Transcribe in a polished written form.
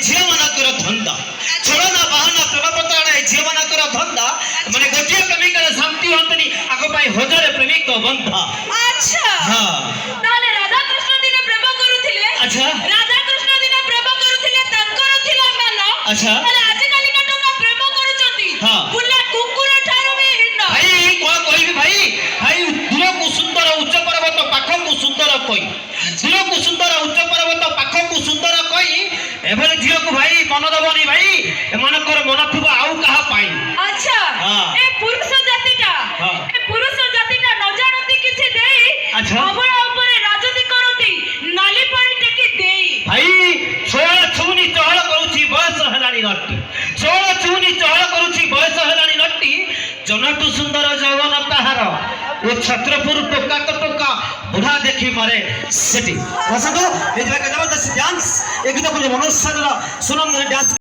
ଝିଅ ମାନଙ୍କର ଧନ୍ଦା ଛଳନା ବାହାନା ପ୍ରେମ ପ୍ରତାରଣା ଏ ଝିଅ ମାନଙ୍କର ଧନ୍ଦା ମାନେ ଗୋଟିଏ ପ୍ରେମିକର ଶାନ୍ତି ହନ୍ତନି ଆଗ ପାଇଁ ହଜାରେ ପ୍ରେମିକ ବନ୍ଧା আচ্ছা ହଁ তাহলে রাধা কৃষ্ণ দিনে প্রেম করুଥିଲେ আচ্ছা রাধা কৃষ্ণ দিনে প্রেম করুଥିଲେ তাଙ୍କର ଥିଲା ମାନ আচ্ছা তাহলে আজ কালিকা টঙ্কা প্রেম କରୁଛନ୍ତି ହଁ ବୁଲା କୁକୁର ଠାରୁ ବି ହୀନ ଭାଇ କଣ କହିବି ଭାଇ ଭାଇ ଦୂରକୁ ସୁନ୍ଦର ଉଚ୍ଚ ପର୍ବତ ପାଖକୁ ସୁନ୍ଦର କହି ଦୂରକୁ ସୁନ୍ଦର ଉଚ୍ଚ ପର୍ବତ ପାଖକୁ ସୁନ୍ଦର କହି ଏଭଳି ଝିଅକୁ ଭାଇ ମନ ଦବନି ଭାଇ ଏମାନଙ୍କର ମନ ଥିବ ଆଉ କାହା ପାଇଁ আচ্ছা হ্যাঁ। এ পুরুষ জাতিটা হ্যাঁ। এ পুরুষ জাতিটা ন জানতি কিছু দেই আচ্ছা। অবলা উপরে রাজতি করতি নালি পানি টেকি দেই ভাই ষোଳ ଛୁଉନି ଚହଳ କରୁଛି ବୟସ ହେଲାଣି ନଟି ଷୋଳ ଛୁଉନି ଚହଳ କରୁଛି ବୟସ ହେଲାଣି ନଟି ଜନଠୁ ସୁନ୍ଦର ଯୌବନ ତାହାର ଓ ଛତ୍ରପୁର ଟୋକା ତ ଟୋକା ବୁଢା ଦେଖି ମରେ ସେଠି ବସନ୍ତୁ ଏଇଥିପାଇଁ ଜବରଦସ୍ତ ଡ୍ୟାନ୍ସ ଏ ଗୀତକୁ ମନୋଜ ସାଗର ସୁନନ୍ଦର ଡ୍ୟାନ୍ସ